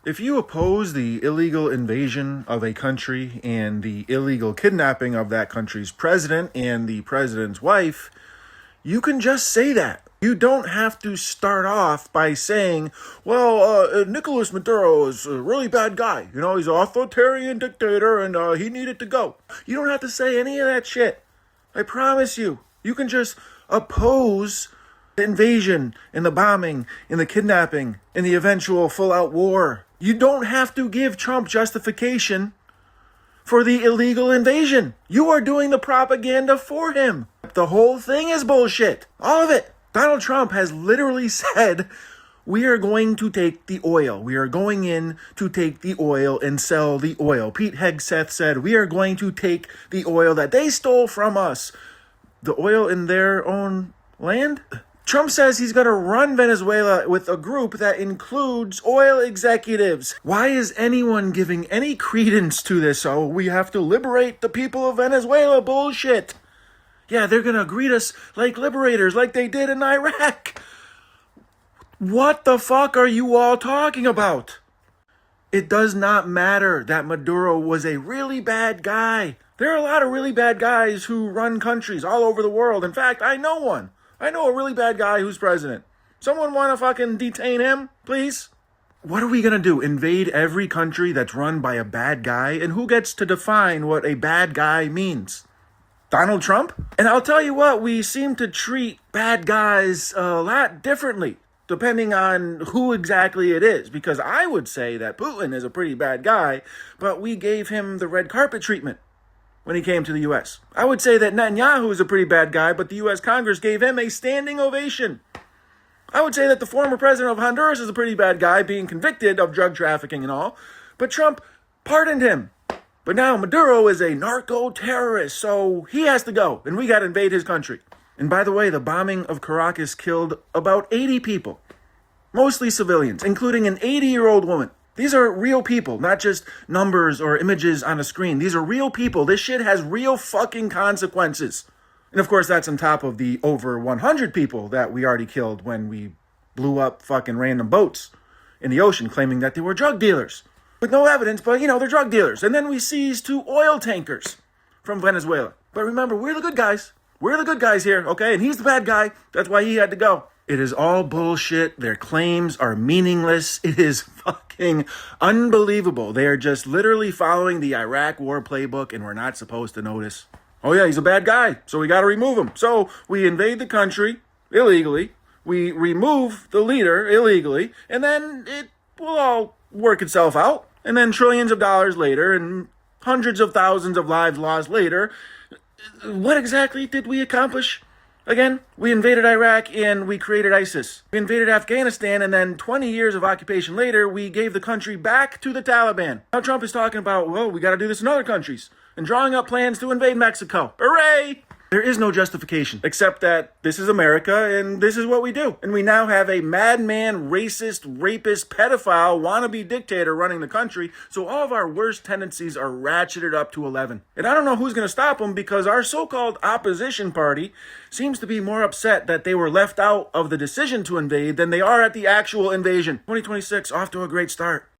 If you oppose the illegal invasion of a country and the illegal kidnapping of that country's president and the president's wife, you can just say that. You don't have to start off by saying, well, Nicolas Maduro is a really bad guy. You know, he's an authoritarian dictator and he needed to go. You don't have to say any of that shit. I promise you. You can just oppose the invasion and the bombing and the kidnapping and the eventual full-out war. You don't have to give Trump justification for the illegal invasion. You are doing the propaganda for him. The whole thing is bullshit. All of it. Donald Trump has literally said, we are going to take the oil. We are going in to take the oil and sell the oil. Pete Hegseth said, we are going to take the oil that they stole from us. The oil in their own land? Trump says he's going to run Venezuela with a group that includes oil executives. Why is anyone giving any credence to this? Oh, we have to liberate the people of Venezuela bullshit. Yeah, they're going to greet us like liberators, like they did in Iraq. What the fuck are you all talking about? It does not matter that Maduro was a really bad guy. There are a lot of really bad guys who run countries all over the world. In fact, I know one. I know a really bad guy who's president. Someone want to fucking detain him, please? What are we going to do? Invade every country that's run by a bad guy? And who gets to define what a bad guy means? Donald Trump? And I'll tell you what, we seem to treat bad guys a lot differently, depending on who exactly it is. Because I would say that Putin is a pretty bad guy, but we gave him the red carpet treatment when he came to the U.S. I would say that Netanyahu is a pretty bad guy, but the U.S. Congress gave him a standing ovation. I would say that the former president of Honduras is a pretty bad guy, being convicted of drug trafficking and all, but Trump pardoned him. But now Maduro is a narco-terrorist, so he has to go, and we got to invade his country. And by the way, the bombing of Caracas killed about 80 people, mostly civilians, including an 80-year-old woman. These are real people, not just numbers or images on a screen. These are real people. This shit has real fucking consequences. And of course, that's on top of the over 100 people that we already killed when we blew up fucking random boats in the ocean claiming that they were drug dealers. With no evidence, but you know, they're drug dealers. And then we seized 2 oil tankers from Venezuela. But remember, we're the good guys. We're the good guys here, okay? And he's the bad guy. That's why he had to go. It is all bullshit. Their claims are meaningless. It is fucking unbelievable. They are just literally following the Iraq war playbook, and we're not supposed to notice. Oh yeah, he's a bad guy, so we got to remove him. So we invade the country illegally. We remove the leader illegally, and then it will all work itself out. And then trillions of dollars later and hundreds of thousands of lives lost later, what exactly did we accomplish? Again, we invaded Iraq and we created ISIS. We invaded Afghanistan, and then 20 years of occupation later, we gave the country back to the Taliban. Now Trump is talking about, well, we got to do this in other countries, and drawing up plans to invade Mexico. Hooray! There is no justification, except that this is America and this is what we do. And we now have a madman, racist, rapist, pedophile, wannabe dictator running the country, so all of our worst tendencies are ratcheted up to 11. And I don't know who's going to stop them, because our so-called opposition party seems to be more upset that they were left out of the decision to invade than they are at the actual invasion. 2026 off to a great start.